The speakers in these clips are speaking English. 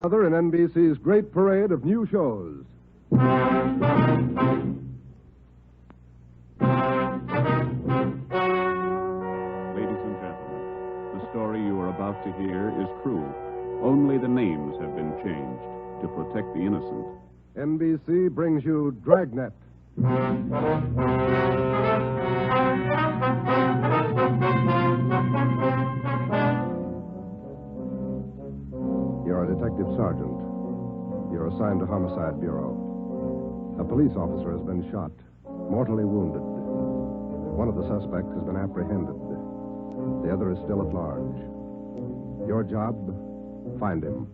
Other in NBC's great parade of new shows. Ladies and gentlemen, the story you are about to hear is true. Only the names have been changed to protect the innocent. NBC brings you Dragnet. You're a detective sergeant. You're assigned to Homicide Bureau. A police officer has been shot, mortally wounded. One of the suspects has been apprehended. The other is still at large. Your job, find him.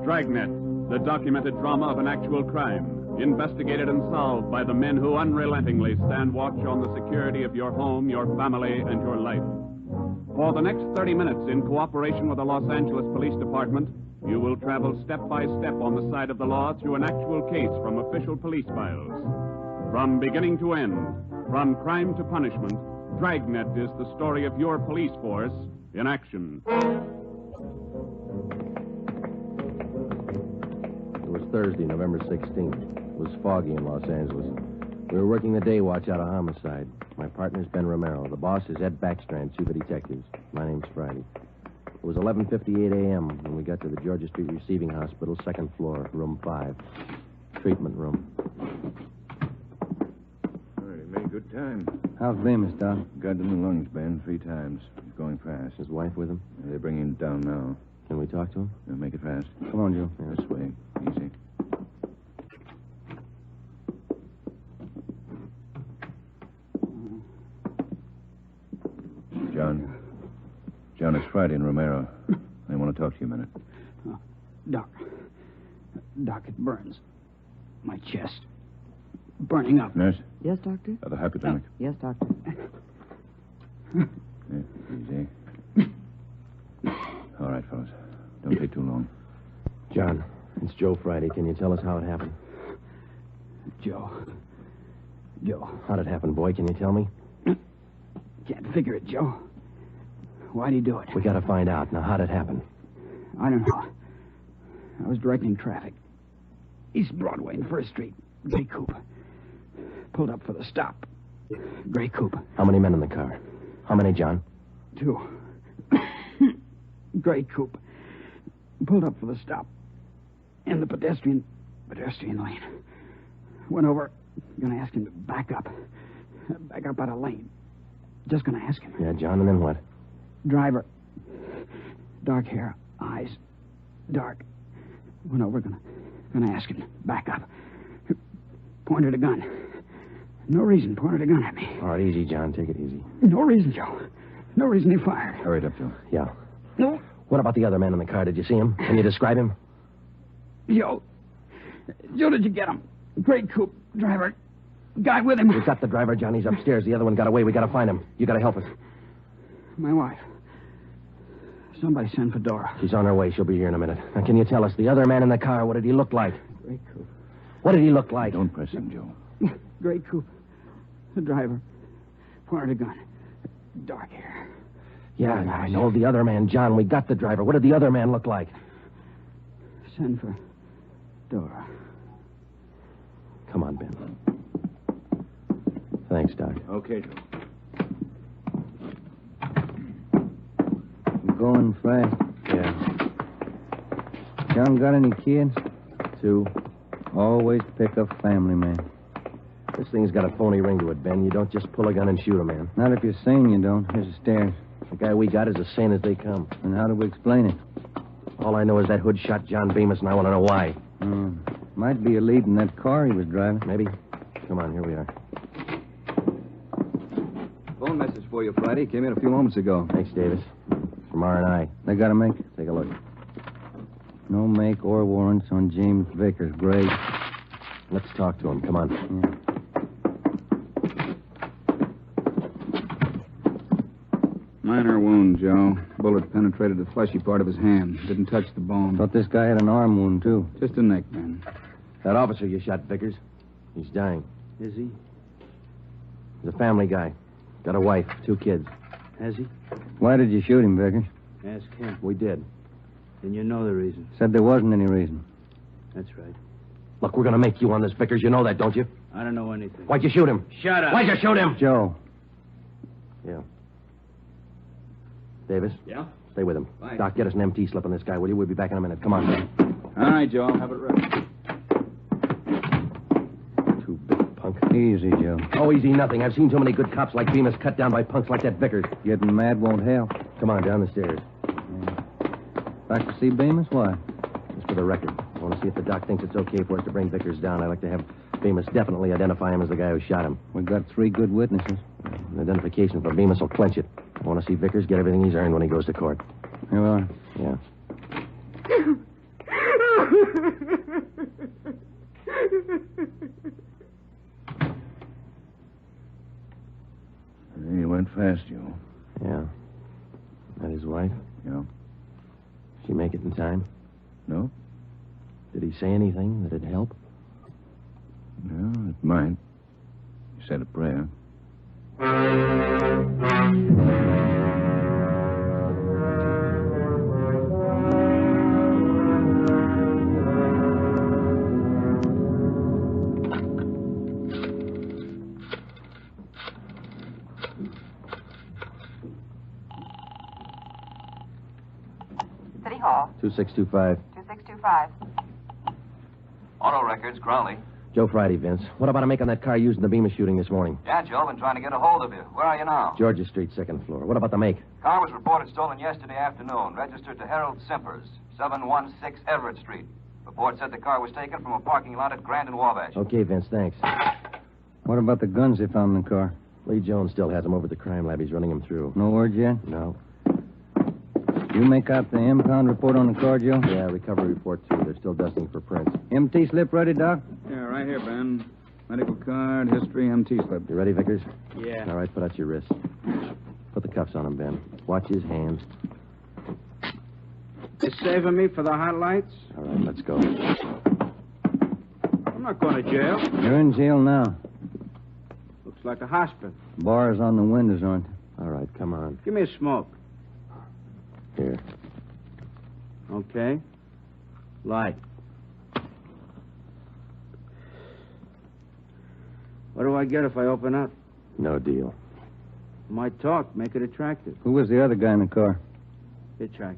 Dragnet, the documented drama of an actual crime, investigated and solved by the men who unrelentingly stand watch on the security of your home, your family, and your life. For the next 30 minutes, in cooperation with the Los Angeles Police Department, you will travel step by step on the side of the law through an actual case from official police files. From beginning to end, from crime to punishment, Dragnet is the story of your police force in action. It was Thursday, November 16th. It was foggy in Los Angeles. We were working the day watch out of Homicide. My partner's Ben Romero. The boss is Ed Backstrand, chief of detectives. My name's Friday. It was 11:58 a.m. when we got to the Georgia Street Receiving Hospital, second floor, room 5. Treatment room. All right, he made good time. How's Bemis, Doc? Got in the lungs, Ben, 3 times. He's going fast. His wife with him? They're bringing him down now. Can we talk to him? Now make it fast. Come on, Joe. This way. Easy. John, it's Friday and Romero. They want to talk to you a minute. Doc, it burns. My chest. Burning up. Nurse? Yes, Doctor? The hypodermic. Yes, Doctor. Easy. All right, fellas. Don't take too long. John, it's Joe Friday. Can you tell us how it happened? Joe. How'd it happen, boy? Can you tell me? Can't figure it, Joe. Why'd he do it? We gotta find out. Now, how'd it happen? I don't know. I was directing traffic. East Broadway and First Street. Gray coupe. Pulled up for the stop. Gray coupe. How many men in the car? How many, John? 2. Gray coupe. Pulled up for the stop. In the pedestrian lane. Went over. Gonna ask him to back up. Back up out of lane. Just gonna ask him. Yeah, John, and then what? Driver. Dark hair. Eyes. Dark. Went over. Gonna ask him. Back up. Pointed a gun. No reason. Pointed a gun at me. All right, easy, John. Take it easy. No reason, Joe. No reason he fired. Hurry it up, Joe. Yeah. No. What about the other man in the car? Did you see him? Can you describe him? Joe, did you get him? Gray coupe. Driver. Guy with him. We've got the driver, John. He's upstairs. The other one got away. We gotta find him. You gotta help us. My wife. Somebody send for Dora. She's on her way. She'll be here in a minute. Now, can you tell us, the other man in the car, what did he look like? Gray coupe. What did he look like? Don't press him, Joe. Gray coupe. The driver. Pointed a gun. Dark hair. Yeah, I know. The other man, John. We got the driver. What did the other man look like? Send for Dora. Come on, Ben. Thanks, Doc. Okay, Joe. Going fast. Yeah. John got any kids? 2. Always pick a family man. This thing's got a phony ring to it, Ben. You don't just pull a gun and shoot a man. Not if you're sane, you don't. Here's the stairs. The guy we got is as sane as they come. And how do we explain it? All I know is that hood shot John Bemis, and I want to know why. Might be a lead in that car he was driving. Maybe. Come on, here we are. Phone message for you, Friday. Came in a few moments ago. Thanks, Davis. From R&I. They got a make? Take a look. No make or warrants on James Vickers. Great. Let's talk to him. Come on. Yeah. Minor wound, Joe. Bullet penetrated the fleshy part of his hand. Didn't touch the bone. Thought this guy had an arm wound, too. Just a neck, man. That officer you shot, Vickers, he's dying. Is he? He's a family guy. Got a wife, 2 kids. Has he? Why did you shoot him, Vickers? Ask him. We did. Then you know the reason. Said there wasn't any reason. That's right. Look, we're going to make you on this, Vickers. You know that, don't you? I don't know anything. Why'd you shoot him? Shut up. Why'd you shoot him? Joe. Yeah. Davis? Yeah? Stay with him. Right. Doc, get us an MT slip on this guy, will you? We'll be back in a minute. Come on, man. All right, Joe. I'll have it ready. Too big, punk. Easy, Joe. Oh, easy nothing. I've seen too many good cops like Bemis cut down by punks like that Vickers. Getting mad won't help. Come on, down the stairs. Back to see Bemis? Why? Just for the record. I want to see if the doc thinks it's okay for us to bring Vickers down. I'd like to have Bemis definitely identify him as the guy who shot him. We've got 3 good witnesses. An identification from Bemis will clinch it. I want to see Vickers get everything he's earned when he goes to court. Here we are. Yeah. He went fast, Joe. Yeah. That his wife? Yeah. She make it in time? No? Did he say anything that'd help? No, it might. He said a prayer. City Hall. 2625. 2625. Auto records, Crowley. Joe Friday, Vince. What about a make on that car used in the Bemis shooting this morning? Yeah, Joe, been trying to get a hold of you. Where are you now? Georgia Street, 2nd floor. What about the make? Car was reported stolen yesterday afternoon. Registered to Harold Simpers, 716 Everett Street. Report said the car was taken from a parking lot at Grand and Wabash. Okay, Vince, thanks. What about the guns they found in the car? Lee Jones still has them over at the crime lab. He's running them through. No word yet? No. You make out the impound report on the car, Joe? Yeah, recovery report, too. They're still dusting for prints. MT slip ready, Doc? Yeah, right here, Ben. Medical card, history, MT slip. You ready, Vickers? Yeah. All right, put out your wrists. Put the cuffs on him, Ben. Watch his hands. You saving me for the hot lights? All right, let's go. I'm not going to jail. You're in jail now. Looks like a hospital. Bars on the windows, aren't All right, come on. Give me a smoke. Here. Okay. Light. What do I get if I open up? No deal. Might talk, make it attractive. Who was the other guy in the car? Hitchhiker.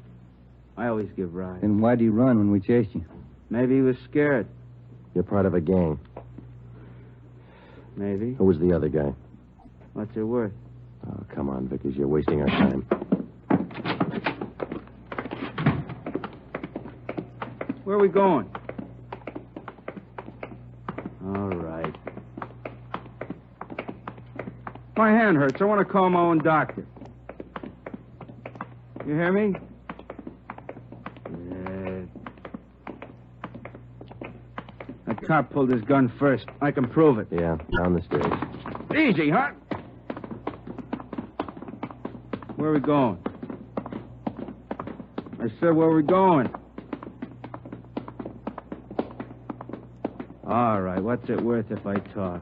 I always give rides. Then why'd he run when we chased you? Maybe he was scared. You're part of a gang. Maybe. Who was the other guy? What's it worth? Oh, come on, Vickers. You're wasting our time. Where are we going? All right. My hand hurts. I want to call my own doctor. You hear me? Yeah. That cop pulled his gun first. I can prove it. Yeah, down the stairs. Easy, huh? Where are we going? I said, where are we going? All right, what's it worth if I talk?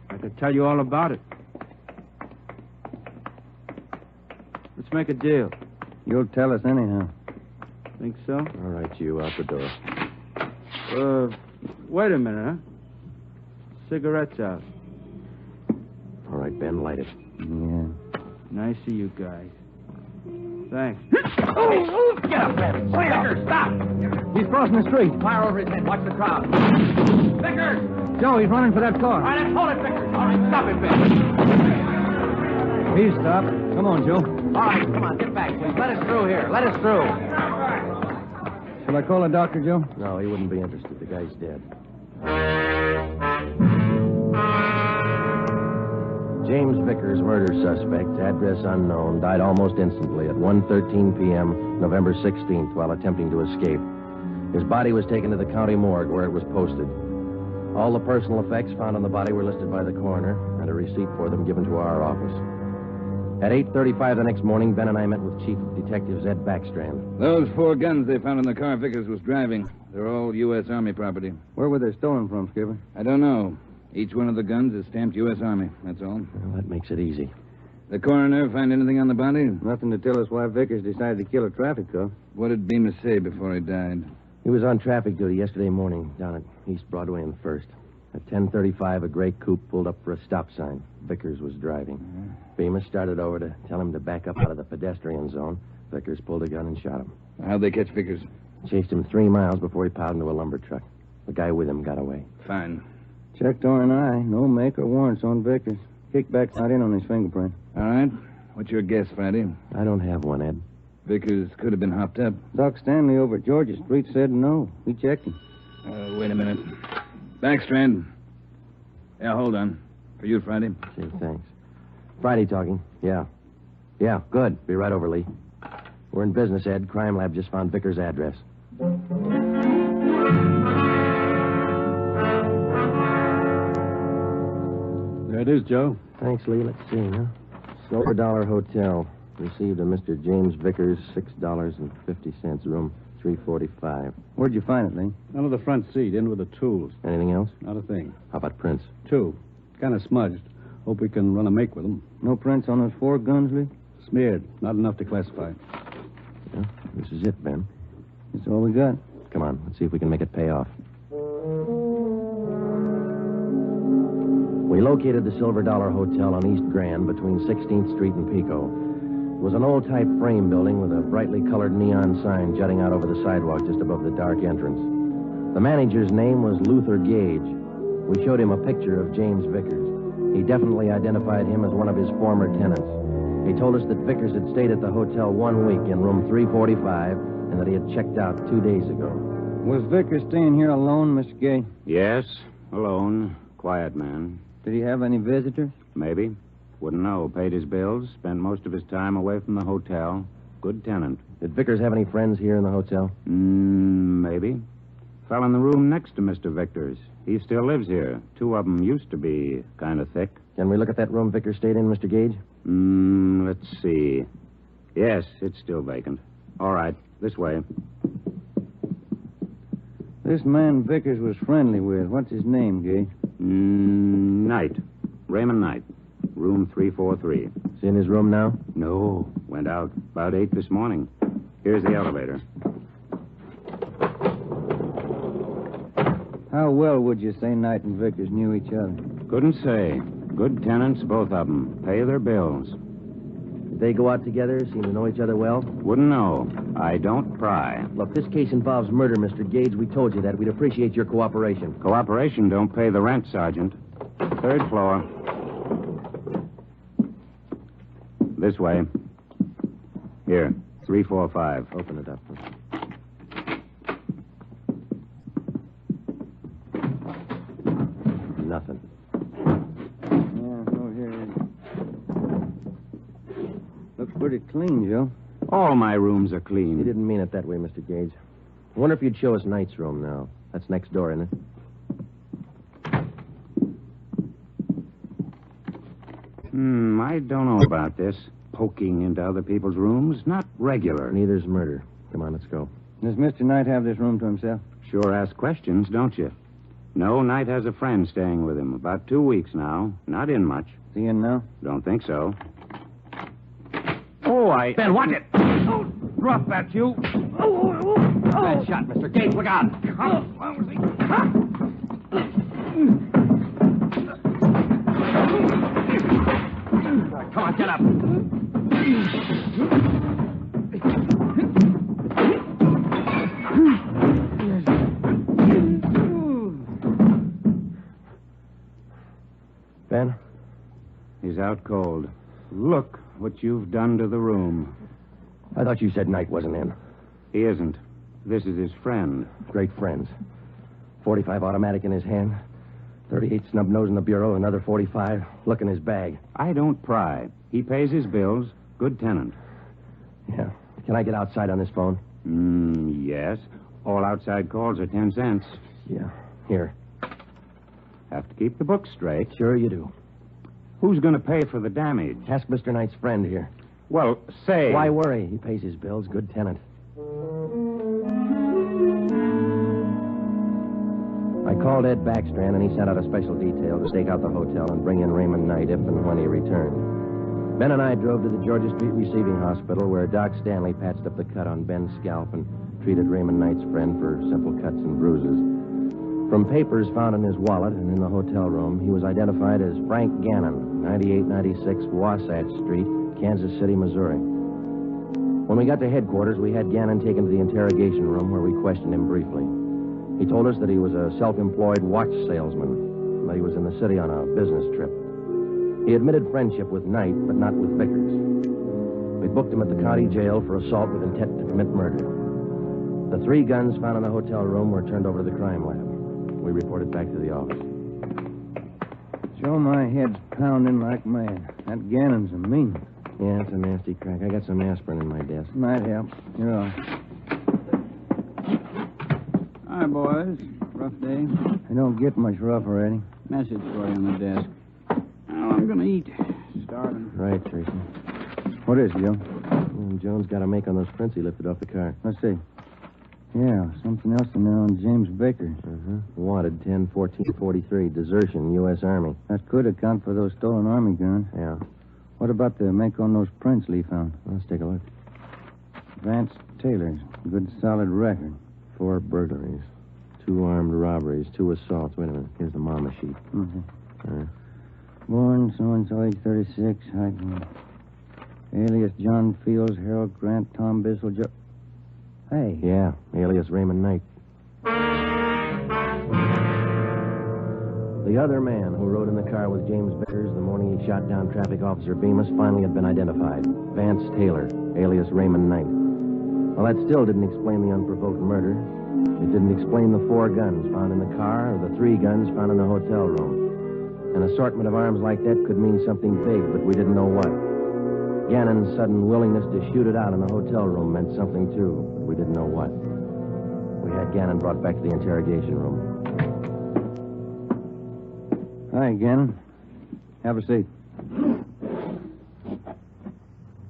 I could tell you all about it. Let's make a deal. You'll tell us anyhow. Think so? All right, you out the door. Wait a minute, huh? Cigarette's out. All right, Ben, light it. Yeah. Nice of you guys. Thanks. Get up, Ben. Vickers, stop! He's crossing the street. Fire over his head. Watch the crowd. Vickers! Joe, he's running for that car. All right, let's hold it, Vickers. All right, stop it, Ben. He's stopped. Come on, Joe. All right, come on, get back, please. Let us through here. Let us through. Shall I call a doctor, Joe? No, he wouldn't be interested. The guy's dead. James Vickers, murder suspect, address unknown, died almost instantly at 1:13 p.m., November 16th, while attempting to escape. His body was taken to the county morgue where it was posted. All the personal effects found on the body were listed by the coroner, and a receipt for them given to our office. At 8:35 the next morning, Ben and I met with Chief of Detectives Ed Backstrand. Those 4 guns they found in the car Vickers was driving. They're all U.S. Army property. Where were they stolen from, Skipper? I don't know. Each one of the guns is stamped U.S. Army, that's all. Well, that makes it easy. The coroner find anything on the body? Nothing to tell us why Vickers decided to kill a traffic cop. What did Bemis say before he died? He was on traffic duty yesterday morning down at East Broadway and First. At 10:35, a gray coupe pulled up for a stop sign. Vickers was driving. Bemis started over to tell him to back up out of the pedestrian zone. Vickers pulled a gun and shot him. How'd they catch Vickers? Chased him 3 miles before he piled into a lumber truck. The guy with him got away. Fine. Checked R&I. No make or warrants on Vickers. Kickback's not in on his fingerprint. All right. What's your guess, Friday? I don't have one, Ed. Vickers could have been hopped up. Doc Stanley over at Georgia Street said no. We checked him. Wait a minute. Backstrand. Yeah, hold on. For you, Friday. Gee, thanks. Friday talking. Yeah. Yeah, good. Be right over, Lee. We're in business, Ed. Crime Lab just found Vickers' address. There it is, Joe. Thanks, Lee. Let's see, huh? Silver Dollar Hotel. Received a Mr. James Vickers, $6.50, room 345. Where'd you find it, Lee? Under the front seat, in with the tools. Anything else? Not a thing. How about prints? 2. Kind of smudged. Hope we can run a make with them. No prints on those 4 guns, Lee? Smeared. Not enough to classify. Yeah, this is it, Ben. That's all we got. Come on, let's see if we can make it pay off. We located the Silver Dollar Hotel on East Grand between 16th Street and Pico. It was an old-type frame building with a brightly colored neon sign jutting out over the sidewalk just above the dark entrance. The manager's name was Luther Gage. We showed him a picture of James Vickers. He definitely identified him as one of his former tenants. He told us that Vickers had stayed at the hotel 1 week in room 345 and that he had checked out 2 days ago. Was Vickers staying here alone, Mr. Gay? Yes, alone. Quiet man. Did he have any visitors? Maybe. Wouldn't know. Paid his bills, spent most of his time away from the hotel. Good tenant. Did Vickers have any friends here in the hotel? Maybe. Fell in the room next to Mr. Vickers. He still lives here. 2 of them used to be kind of thick. Can we look at that room Vickers stayed in, Mr. Gage? Let's see. Yes, it's still vacant. All right, this way. This man Vickers was friendly with. What's his name, Gage? Knight. Raymond Knight. Room 343. Is he in his room now? No. Went out about 8 this morning. Here's the elevator. How well would you say Knight and Vickers knew each other? Couldn't say. Good tenants, both of them. Pay their bills. Did they go out together? Seem to know each other well? Wouldn't know. I don't pry. Look, this case involves murder, Mr. Gage. We told you that. We'd appreciate your cooperation. Cooperation don't pay the rent, Sergeant. 3rd floor. This way. Here, 345. Open it up. Nothing. Yeah, over here. Looks pretty clean, Joe. All my rooms are clean. You didn't mean it that way, Mr. Gage. I wonder if you'd show us Knight's room now. That's next door, isn't it? I don't know about this. Poking into other people's rooms. Not regular. Neither's murder. Come on, let's go. Does Mr. Knight have this room to himself? Sure ask questions, don't you? No, Knight has a friend staying with him. About 2 weeks now. Not in much. Is he in now? Don't think so. Ben, watch it! Oh, drop that, you! Bad shot, Mr. Gage. Look out! Come on, get up. Ben? He's out cold. Look what you've done to the room. I thought you said Knight wasn't in. He isn't. This is his friend. Great friends. 45 automatic in his hand. 38 snub nose in the bureau. Another 45. Look in his bag. I don't pry. He pays his bills. Good tenant. Yeah. Can I get outside on this phone? Yes. All outside calls are 10 cents. Yeah. Here. Have to keep the books straight. Sure you do. Who's going to pay for the damage? Ask Mr. Knight's friend here. Well, say... Why worry? He pays his bills. Good tenant. I called Ed Backstrand, and he sent out a special detail to stake out the hotel and bring in Raymond Knight if and when he returned. Ben and I drove to the Georgia Street Receiving Hospital where Doc Stanley patched up the cut on Ben's scalp and treated Raymond Knight's friend for simple cuts and bruises. From papers found in his wallet and in the hotel room, he was identified as Frank Gannon, 9896 Wasatch Street, Kansas City, Missouri. When we got to headquarters, we had Gannon taken to the interrogation room where we questioned him briefly. He told us that he was a self-employed watch salesman, and that he was in the city on a business trip. He admitted friendship with Knight, but not with Vickers. We booked him at the county jail for assault with intent to commit murder. The 3 guns found in the hotel room were turned over to the crime lab. We reported back to the office. Joe, my head's pounding like mad. That Gannon's a mean one. Yeah, it's a nasty crack. I got some aspirin in my desk. Might help. You're on. Hi, boys. Rough day. I don't get much rougher, Eddie. Message for you on the desk. Well, I'm going to eat. Starving. Right, Tracy. What is it, Joe? Jones got a make on those prints he lifted off the car. Let's see. Yeah, something else in there on James Vickers. Wanted 10-14-43, desertion, U.S. Army. That could account for those stolen Army guns. Yeah. What about the make on those prints Lee found? Let's take a look. Vance Taylor's. Good solid record. 4 burglaries, 2 armed robberies, 2 assaults. Wait a minute. Here's the mama sheet. Born so-and-so, age 36, height. Alias John Fields, Harold Grant, Tom Bissell, Joe... Hey. Yeah, alias Raymond Knight. The other man who rode in the car with James Vickers the morning he shot down Traffic Officer Bemis finally had been identified. Vance Taylor, alias Raymond Knight. Well, that still didn't explain the unprovoked murder. It didn't explain the 4 guns found in the car or the 3 guns found in the hotel room. An assortment of arms like that could mean something big, but we didn't know what. Gannon's sudden willingness to shoot it out in the hotel room meant something, too, but we didn't know what. We had Gannon brought back to the interrogation room. Hi, Gannon. Have a seat.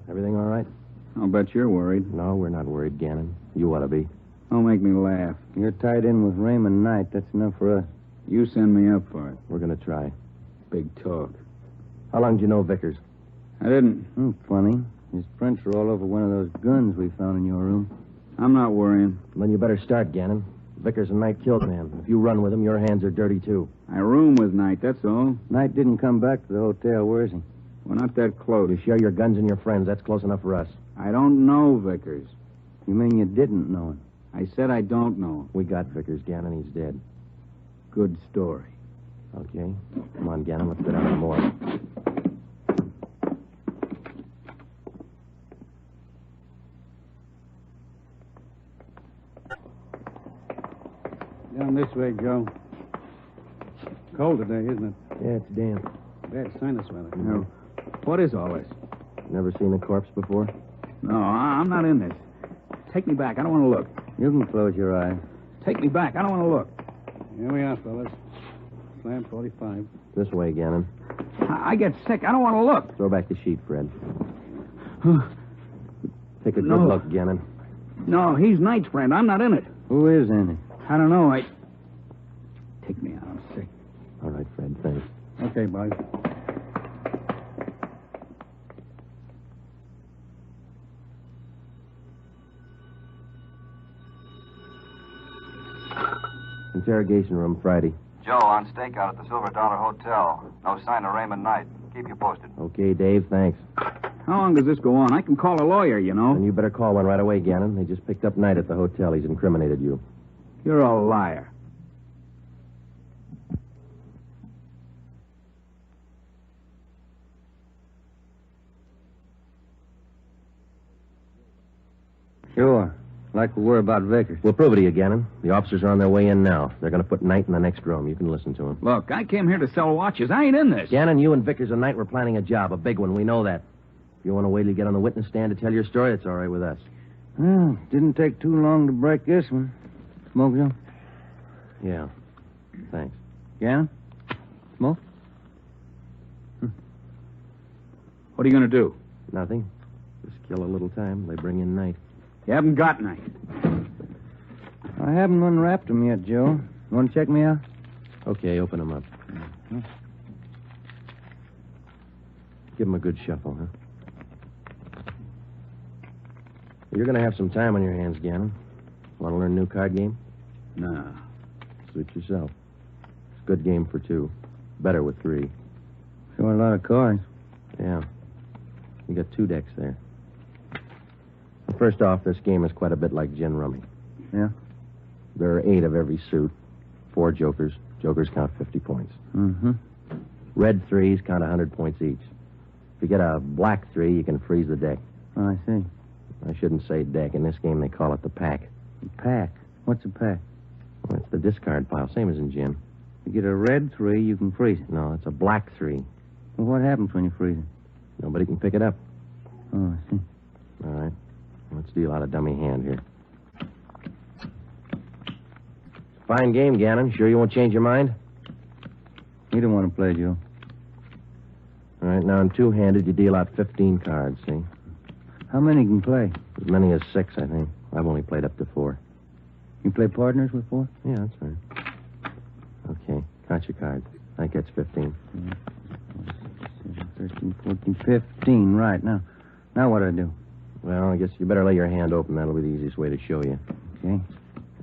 Everything all right? I'll bet you're worried. No, we're not worried, Gannon. You ought to be. Don't make me laugh. You're tied in with Raymond Knight. That's enough for us. You send me up for it. We're going to try. Big talk. How long did you know Vickers? I didn't. Funny. His prints are all over one of those guns we found in your room. I'm not worrying. Then you better start, Gannon. Vickers and Knight killed a man. If you run with him, your hands are dirty, too. I room with Knight, that's all. Knight didn't come back to the hotel. Where is he? We're not that close. You share your guns and your friends. That's close enough for us. I don't know Vickers. You mean you didn't know him? I said I don't know. We got Vickers, Gannon. He's dead. Good story. Okay. Come on, Gannon. Let's go down to the morgue. Down this way, Joe. Cold today, isn't it? Yeah, it's damp. Bad sinus weather. No. What is all this? Never seen a corpse before? No, I'm not in this. Take me back. I don't want to look. You can close your eyes. Take me back. I don't want to look. Here we are, fellas. Slam 45. This way, Gannon. I get sick. I don't want to look. Throw back the sheet, Fred. Take a good No. look, Gannon. No, he's Knight's friend. I'm not in it. Who is in it? I don't know. Take me out. I'm sick. All right, Fred. Thanks. Okay, boys. Interrogation room, Friday. Joe, on stakeout at the Silver Dollar Hotel. No sign of Raymond Knight. Keep you posted. Okay, Dave. Thanks. How long does this go on? I can call a lawyer, you know. And you better call one right away, Gannon. They just picked up Knight at the hotel. He's incriminated you. You're a liar. Sure. Like we were about Vickers. We'll prove it to you, Gannon. The officers are on their way in now. They're going to put Knight in the next room. You can listen to them. Look, I came here to sell watches. I ain't in this. Gannon, you and Vickers and Knight were planning a job, a big one. We know that. If you want to wait till you get on the witness stand to tell your story, it's all right with us. Well, didn't take too long to break this one. Smoke, Joe? Yeah. Thanks. Gannon? Smoke? What are you going to do? Nothing. Just kill a little time. They bring in Knight. You haven't got Knight. I haven't unwrapped him yet, Joe. You want to check me out? Okay, open him up. Give him a good shuffle, huh? You're going to have some time on your hands, Gannon. Want to learn a new card game? Nah. Suit yourself. It's a good game for two. Better with three. Sure a lot of cards. Yeah. You got 2 decks there. Well, first off, this game is quite a bit like gin rummy. Yeah? There are 8 of every suit. 4 jokers. Jokers count 50 points. Mm-hmm. Red 3s count 100 points each. If you get a black 3, you can freeze the deck. Oh, I see. I shouldn't say deck. In this game, they call it the pack. The pack? What's a pack? Well, it's the discard pile, same as in gin. You get a red 3, you can freeze it. No, it's a black 3. Well, what happens when you freeze it? Nobody can pick it up. Oh, I see. All right. Let's deal out a dummy hand here. Fine game, Gannon. Sure you won't change your mind? You don't want to play, Joe. All right, now in two-handed, you deal out 15 cards, see? How many can play? As many as 6, I think. I've only played up to 4. You play partners with 4? Yeah, that's right. Okay, count your cards. I think that's 15. 13, 14, 15. Right, now what do I do? Well, I guess you better lay your hand open. That'll be the easiest way to show you. Okay.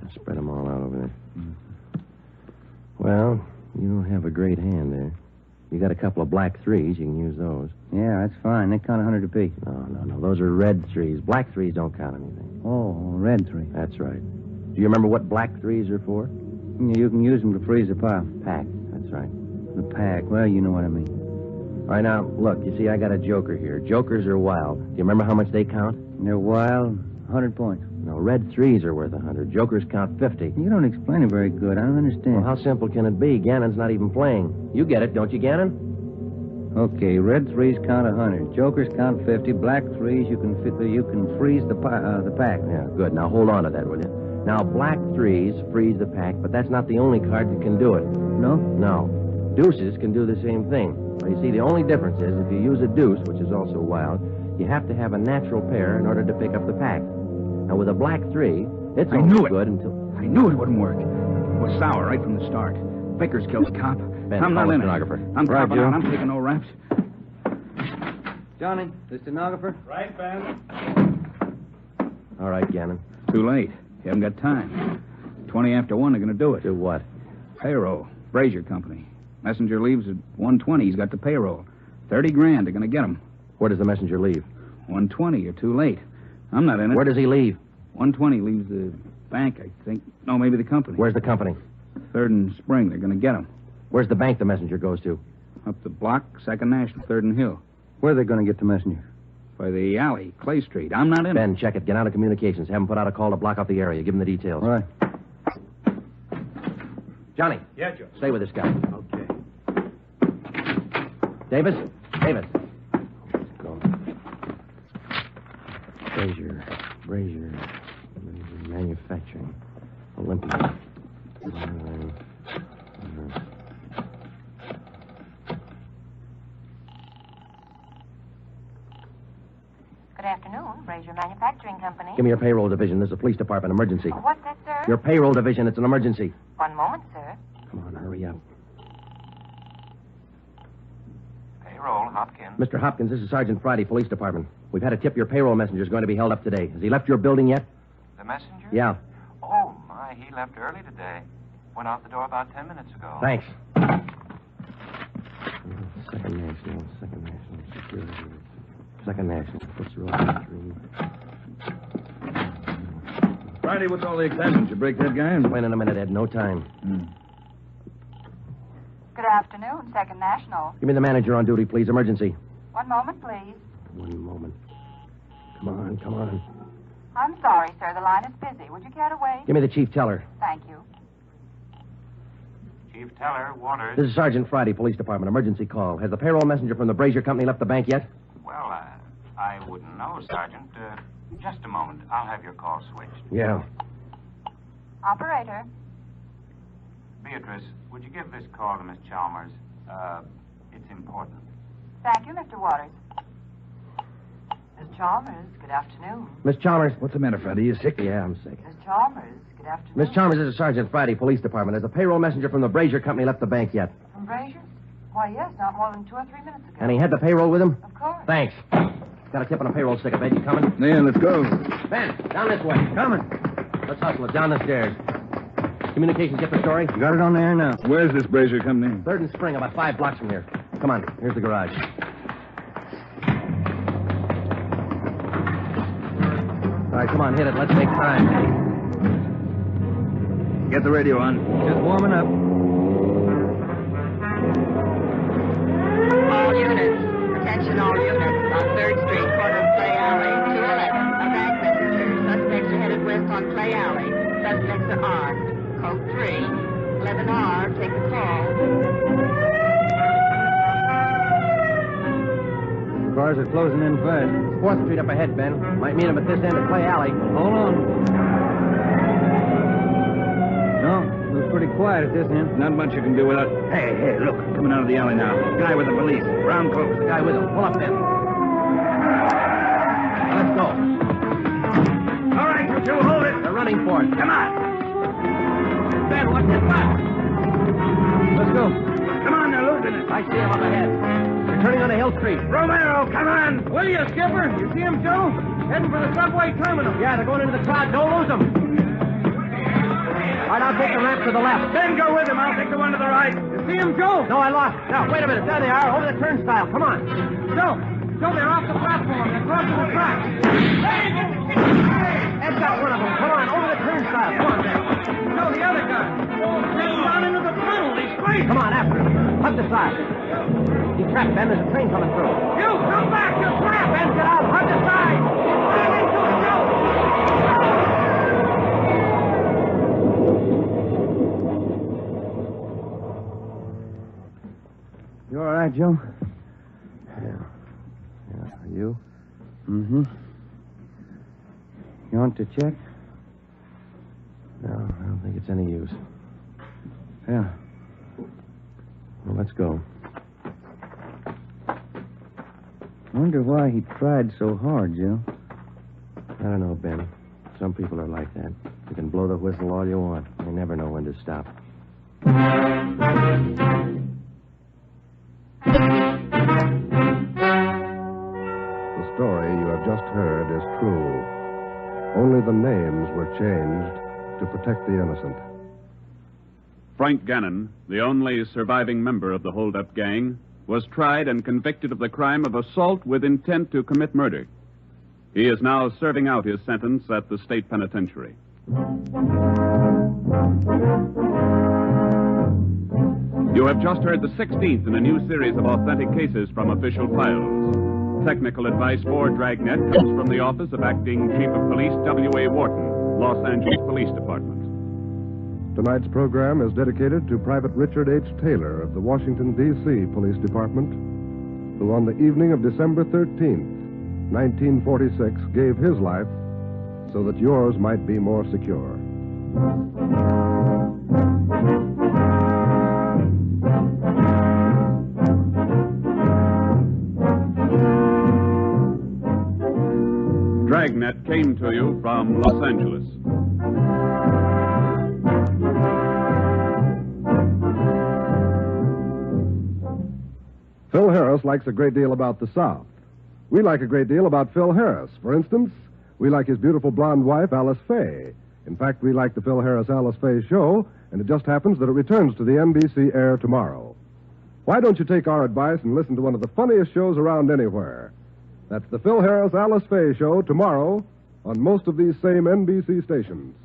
I'll spread them all out over there. Well, you don't have a great hand there. You got a couple of black 3s. You can use those. Yeah, that's fine. They count 100 apiece. No. Those are red 3s. Black 3s don't count anything. Oh, red 3. That's right. Do you remember what black 3s are for? Yeah, you can use them to freeze a pile. Pack. That's right. The pack. Well, you know what I mean. All right, now, look. You see, I got a joker here. Jokers are wild. Do you remember how much they count? They're wild. 100 points. No, red 3s are worth 100. Jokers count 50. You don't explain it very good. I don't understand. Well, how simple can it be? Gannon's not even playing. You get it, don't you, Gannon? Okay, red 3s count 100. Jokers count 50. Black 3s, you can freeze the pack. Yeah, good. Now hold on to that, will you? Now, black 3s freeze the pack, but that's not the only card that can do it. No? No. Deuces can do the same thing. Well, you see, the only difference is if you use a deuce, which is also wild, you have to have a natural pair in order to pick up the pack. Now, with a black 3, it's only good until... I knew it wouldn't work. It was sour right from the start. Vickers killed the cop. Ben, I'm not call in the it. stenographer. I'm Right, dropping Joe. out. I'm taking no raps. Johnny, the stenographer? Right, Ben. All right, Gannon. Too late. You haven't got time. 20 after 1, they're going to do it. Do what? Payroll. Brazier Company. Messenger leaves at 1:20. He's got the payroll. 30 grand. They're going to get him. Where does the messenger leave? 1:20. You're too late. I'm not in it. Where does he leave? 1:20 leaves the bank, I think. No, maybe the company. Where's the company? 3rd and Spring. They're going to get him. Where's the bank the messenger goes to? Up the block, 2nd National, 3rd and Hill. Where are they going to get the messenger? By the alley, Clay Street. I'm not in it. Ben, check it. Get out of communications. Have him put out a call to block off the area. Give him the details. Right. Johnny. Yeah, Joe. Stay with this guy. Okay. Davis. Go. Brazier. Manufacturing. Olympia. Good afternoon, Brazier Manufacturing Company. Give me your payroll division. This is a police department emergency. What's that, sir? Your payroll division. It's an emergency. One moment, sir. Come on, hurry up. Payroll, Hopkins. Mr. Hopkins, this is Sergeant Friday, Police Department. We've had a tip your payroll messenger is going to be held up today. Has he left your building yet? The messenger? Yeah. Oh, my, he left early today. Went out the door about 10 minutes ago. Thanks. Second National Security. Second National. What's your 3? Friday, what's all the excitement? You break that guy? Wait in a minute, Ed. No time. Good afternoon, 2nd National. Give me the manager on duty, please. Emergency. One moment, please. One moment. Come on. I'm sorry, sir. The line is busy. Would you care to wait? Give me the chief teller. Thank you. Chief Teller, Waters. This is Sergeant Friday, Police Department. Emergency call. Has the payroll messenger from the Brazier Company left the bank yet? Well, I wouldn't know, Sergeant. Just a moment. I'll have your call switched. Yeah. Operator. Beatrice, would you give this call to Miss Chalmers? It's important. Thank you, Mr. Waters. Miss Chalmers, good afternoon. Miss Chalmers. What's the matter, Friday? You sick? Yeah, I'm sick. Miss Chalmers, good afternoon. Miss Chalmers, this is Sergeant Friday, Police Department. Has the payroll messenger from the Brazier Company left the bank yet? From Brazier? Why, yes, not more than 2 or 3 minutes ago. And he had the payroll with him? Of course. Thanks. Got a tip on a payroll stick. I bet you coming? Yeah, let's go. Ben, down this way. Coming. Let's hustle it down the stairs. Communications get the story? Got it on the air now. Where's this Brazier Company? 3rd and Spring, about 5 blocks from here. Come on. Here's the garage. All right, come on, hit it. Let's make time. Get the radio on. Just warming up. All units. Attention all units. On 3rd Street, corner of Clay Alley, 211. A bank messenger. Suspects are headed west on Clay Alley. Suspects are armed. Code 3. 11R. Take the call. Cars are closing in fast. 4th Street up ahead, Ben. Might meet him at this end of Clay Alley. Hold on. No, it was pretty quiet at this end. Not much you can do without... Hey, look. Coming out of the alley now. Guy with the police. Brown clothes. The guy with him. Pull up, Ben. Now, let's go. All right, you two, hold it. They're running for it. Come on. Ben, what's this about? Let's go. Come on, they're losing it. I see him up ahead. They're turning onto Hill Street. Romero, come on. Will you, Skipper? You see him, Joe? Heading for the subway terminal. Yeah, they're going into the crowd. Don't lose them. All right, I'll take the ramp to the left. Ben, go with him. I'll take the one to the right. You see him, Joe? No, I lost. Now, wait a minute. There they are, over the turnstile. Come on. Joe, they're off the platform. They're crossing the tracks. Ed's got one of them. Come on, over the turnstile. Come on, Ben. Joe, the other guy. He's down into the tunnel. He's straight. Come on, after him. Hug the side. He's trapped, Ben. There's a train coming through. You, come back. You're trapped. Ben, get out. Hug the side. Get into it, Joe. You all right, Joe? Yeah. You? Mm-hmm. You want to check? No, I don't think it's any use. Yeah. Well, let's go. Wonder why he tried so hard, Joe. I don't know, Ben. Some people are like that. You can blow the whistle all you want. You never know when to stop. The story you have just heard is true. Only the names were changed to protect the innocent. Frank Gannon, the only surviving member of the hold-up gang, was tried and convicted of the crime of assault with intent to commit murder. He is now serving out his sentence at the state penitentiary. You have just heard the 16th in a new series of authentic cases from official files. Technical advice for Dragnet comes from the office of Acting Chief of Police W.A. Wharton, Los Angeles Police Department. Tonight's program is dedicated to Private Richard H. Taylor of the Washington, D.C. Police Department, who on the evening of December 13th, 1946, gave his life so that yours might be more secure. Dragnet came to you from Los Angeles. Phil Harris likes a great deal about the South. We like a great deal about Phil Harris. For instance, we like his beautiful blonde wife, Alice Faye. In fact, we like the Phil Harris-Alice Faye show, and it just happens that it returns to the NBC air tomorrow. Why don't you take our advice and listen to one of the funniest shows around anywhere? That's the Phil Harris-Alice Faye show tomorrow on most of these same NBC stations.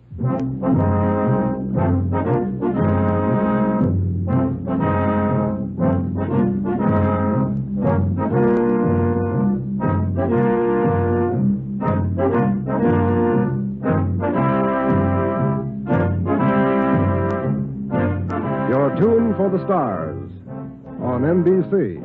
Your tune for the stars on NBC.